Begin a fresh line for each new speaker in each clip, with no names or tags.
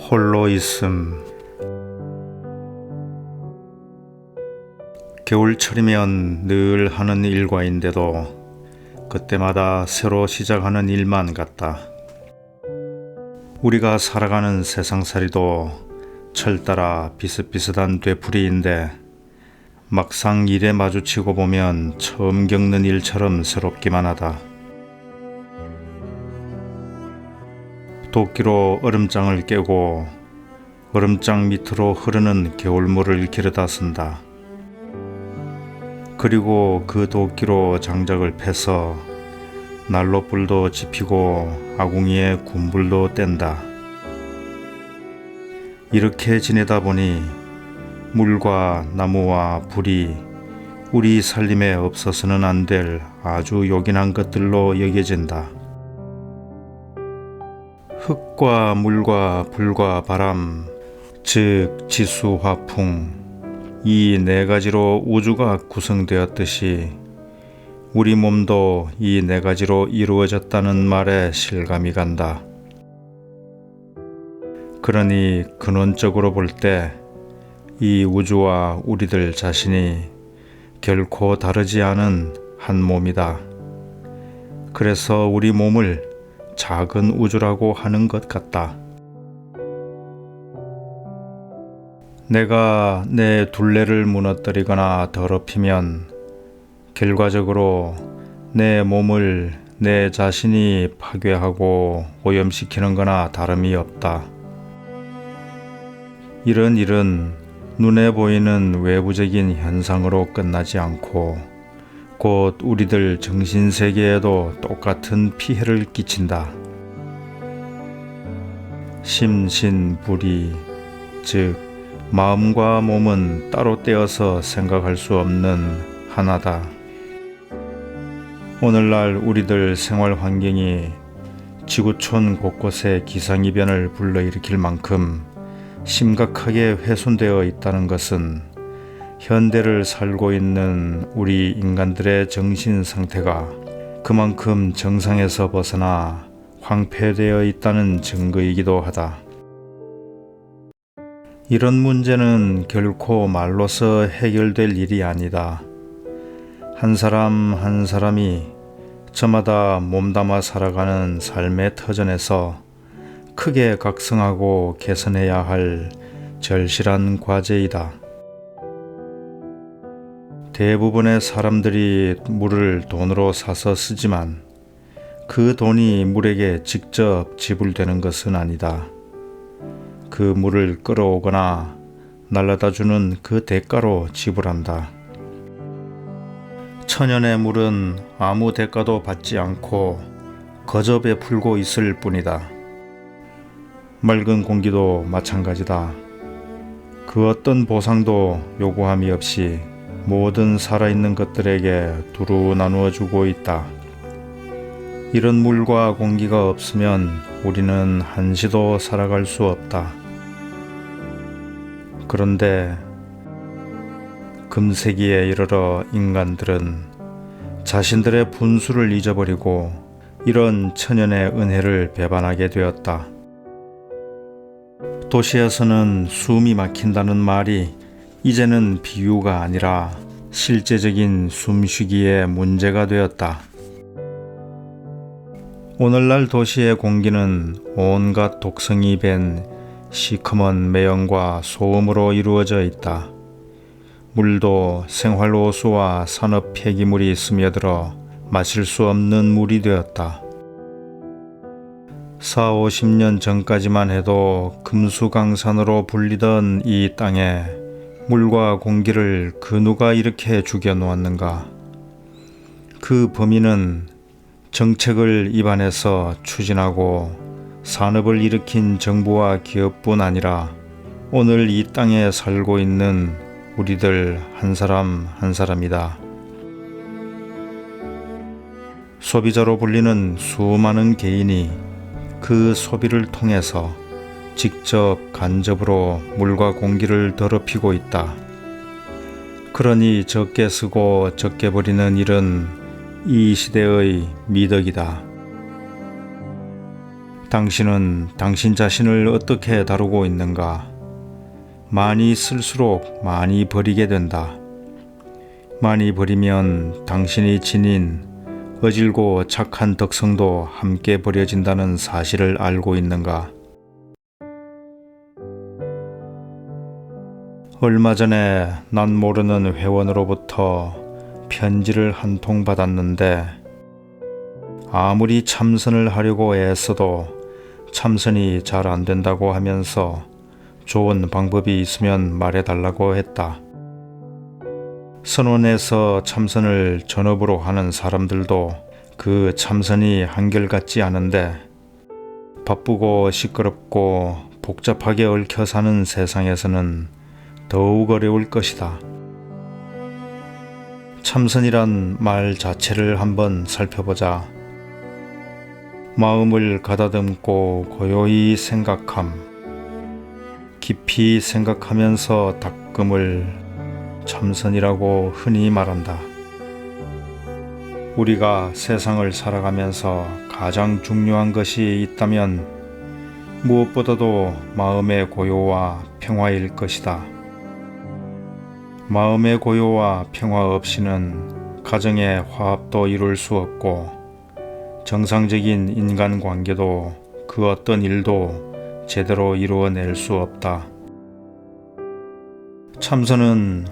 홀로 있음. 겨울철이면 늘 하는 일과인데도 그때마다 새로 시작하는 일만 같다. 우리가 살아가는 세상살이도 철 따라 비슷비슷한 되풀이인데 막상 일에 마주치고 보면 처음 겪는 일처럼 새롭기만 하다. 도끼로 얼음장을 깨고 얼음장 밑으로 흐르는 겨울물을 기르다 쓴다. 그리고 그 도끼로 장작을 패서 난로불도 지피고 아궁이에 군불도 뗀다. 이렇게 지내다 보니 물과 나무와 불이 우리 살림에 없어서는 안 될 아주 요긴한 것들로 여겨진다. 흙과 물과 불과 바람, 즉 지수, 화풍, 이 네 가지로 우주가 구성되었듯이 우리 몸도 이 네 가지로 이루어졌다는 말에 실감이 간다. 그러니 근원적으로 볼 때 이 우주와 우리들 자신이 결코 다르지 않은 한 몸이다. 그래서 우리 몸을 작은 우주라고 하는 것 같다. 내가 내 둘레를 무너뜨리거나 더럽히면 결과적으로 내 몸을 내 자신이 파괴하고 오염시키는 거나 다름이 없다. 이런 일은 눈에 보이는 외부적인 현상으로 끝나지 않고 곧 우리들 정신세계에도 똑같은 피해를 끼친다. 심신불이, 즉 마음과 몸은 따로 떼어서 생각할 수 없는 하나다. 오늘날 우리들 생활 환경이 지구촌 곳곳에 기상이변을 불러일으킬 만큼 심각하게 훼손되어 있다는 것은 현대를 살고 있는 우리 인간들의 정신 상태가 그만큼 정상에서 벗어나 황폐되어 있다는 증거이기도 하다. 이런 문제는 결코 말로서 해결될 일이 아니다. 한 사람 한 사람이 저마다 몸담아 살아가는 삶의 터전에서 크게 각성하고 개선해야 할 절실한 과제이다. 대부분의 사람들이 물을 돈으로 사서 쓰지만 그 돈이 물에게 직접 지불되는 것은 아니다. 그 물을 끌어오거나 날라다 주는 그 대가로 지불한다. 천연의 물은 아무 대가도 받지 않고 거저 베풀고 있을 뿐이다. 맑은 공기도 마찬가지다. 그 어떤 보상도 요구함이 없이 모든 살아있는 것들에게 두루 나누어 주고 있다. 이런 물과 공기가 없으면 우리는 한시도 살아갈 수 없다. 그런데 금세기에 이르러 인간들은 자신들의 분수를 잊어버리고 이런 천연의 은혜를 배반하게 되었다. 도시에서는 숨이 막힌다는 말이 이제는 비유가 아니라 실제적인 숨쉬기의 문제가 되었다. 오늘날 도시의 공기는 온갖 독성이 밴 시커먼 매연과 소음으로 이루어져 있다. 물도 생활호수와 산업 폐기물이 스며들어 마실 수 없는 물이 되었다. 40-50년 전까지만 해도 금수강산으로 불리던 이 땅에 물과 공기를 그 누가 이렇게 죽여놓았는가? 그 범인은 정책을 입안해서 추진하고 산업을 일으킨 정부와 기업뿐 아니라 오늘 이 땅에 살고 있는 우리들 한 사람 한 사람이다. 소비자로 불리는 수많은 개인이 그 소비를 통해서 직접 간접으로 물과 공기를 더럽히고 있다. 그러니 적게 쓰고 적게 버리는 일은 이 시대의 미덕이다. 당신은 당신 자신을 어떻게 다루고 있는가? 많이 쓸수록 많이 버리게 된다. 많이 버리면 당신이 지닌 어질고 착한 덕성도 함께 버려진다는 사실을 알고 있는가? 얼마 전에 난 모르는 회원으로부터 편지를 한 통 받았는데 아무리 참선을 하려고 애써도 참선이 잘 안 된다고 하면서 좋은 방법이 있으면 말해달라고 했다. 선원에서 참선을 전업으로 하는 사람들도 그 참선이 한결같지 않은데 바쁘고 시끄럽고 복잡하게 얽혀 사는 세상에서는 더욱 어려울 것이다. 참선이란 말 자체를 한번 살펴보자. 마음을 가다듬고 고요히 생각함, 깊이 생각하면서 닦음을 참선이라고 흔히 말한다. 우리가 세상을 살아가면서 가장 중요한 것이 있다면 무엇보다도 마음의 고요와 평화일 것이다. 마음의 고요와 평화 없이는 가정의 화합도 이룰 수 없고 정상적인 인간관계도 그 어떤 일도 제대로 이루어낼 수 없다. 참선은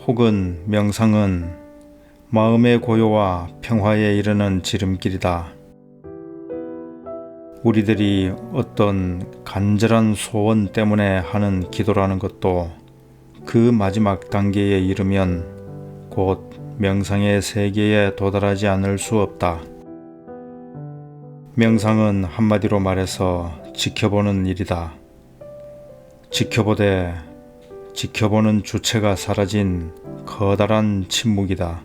혹은 명상은 마음의 고요와 평화에 이르는 지름길이다. 우리들이 어떤 간절한 소원 때문에 하는 기도라는 것도 그 마지막 단계에 이르면 곧 명상의 세계에 도달하지 않을 수 없다. 명상은 한마디로 말해서 지켜보는 일이다. 지켜보되 지켜보는 주체가 사라진 커다란 침묵이다.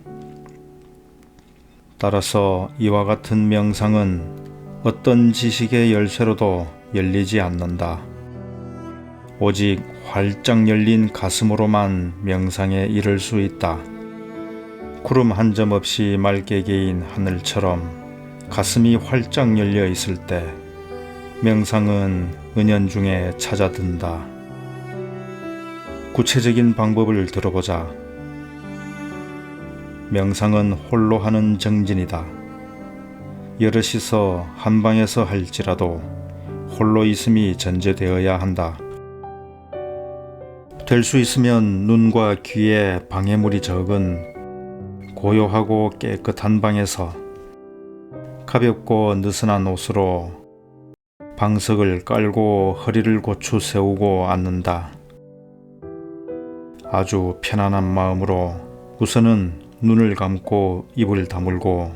따라서 이와 같은 명상은 어떤 지식의 열쇠로도 열리지 않는다. 오직 활짝 열린 가슴으로만 명상에 이를 수 있다. 구름 한 점 없이 맑게 개인 하늘처럼 가슴이 활짝 열려 있을 때 명상은 은연중에 찾아든다. 구체적인 방법을 들어보자. 명상은 홀로 하는 정진이다. 여럿이서 한 방에서 할지라도 홀로 있음이 전제되어야 한다. 될 수 있으면 눈과 귀에 방해물이 적은 고요하고 깨끗한 방에서 가볍고 느슨한 옷으로 방석을 깔고 허리를 고추 세우고 앉는다. 아주 편안한 마음으로 우선은 눈을 감고 입을 다물고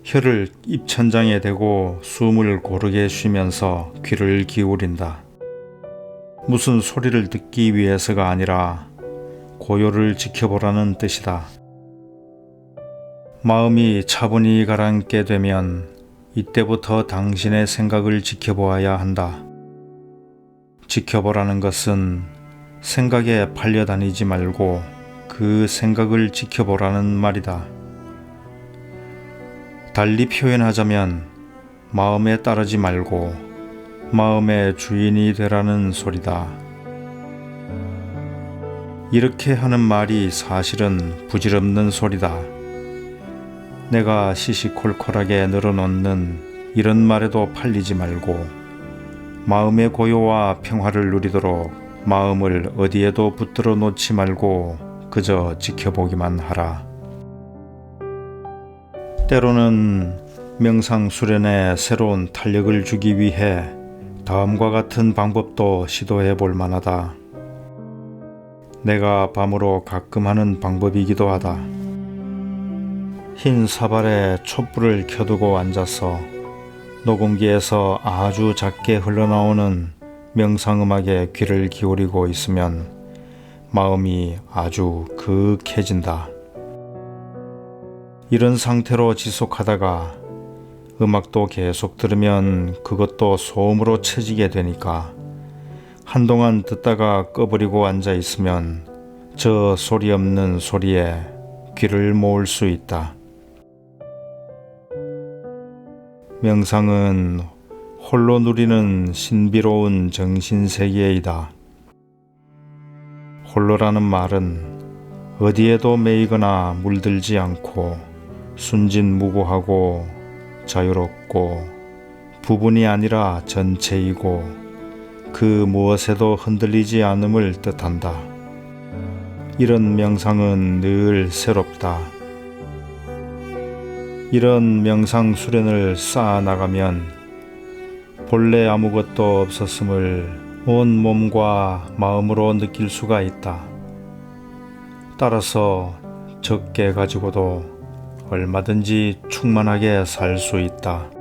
혀를 입천장에 대고 숨을 고르게 쉬면서 귀를 기울인다. 무슨 소리를 듣기 위해서가 아니라 고요를 지켜보라는 뜻이다. 마음이 차분히 가라앉게 되면 이때부터 당신의 생각을 지켜보아야 한다. 지켜보라는 것은 생각에 팔려다니지 말고 그 생각을 지켜보라는 말이다. 달리 표현하자면 마음에 따르지 말고 마음의 주인이 되라는 소리다. 이렇게 하는 말이 사실은 부질없는 소리다. 내가 시시콜콜하게 늘어놓는 이런 말에도 팔리지 말고 마음의 고요와 평화를 누리도록 마음을 어디에도 붙들어 놓지 말고 그저 지켜보기만 하라. 때로는 명상 수련에 새로운 탄력을 주기 위해 다음과 같은 방법도 시도해 볼 만하다. 내가 밤으로 가끔 하는 방법이기도 하다. 흰 사발에 촛불을 켜두고 앉아서 녹음기에서 아주 작게 흘러나오는 명상음악에 귀를 기울이고 있으면 마음이 아주 그윽해진다. 이런 상태로 지속하다가 음악도 계속 들으면 그것도 소음으로 쳐지게 되니까 한동안 듣다가 꺼버리고 앉아 있으면 저 소리 없는 소리에 귀를 모을 수 있다. 명상은 홀로 누리는 신비로운 정신세계이다. 홀로라는 말은 어디에도 매이거나 물들지 않고 순진무구하고 자유롭고 부분이 아니라 전체이고 그 무엇에도 흔들리지 않음을 뜻한다. 이런 명상은 늘 새롭다. 이런 명상 수련을 쌓아나가면 본래 아무것도 없었음을 온 몸과 마음으로 느낄 수가 있다. 따라서 적게 가지고도 얼마든지 충만하게 살 수 있다.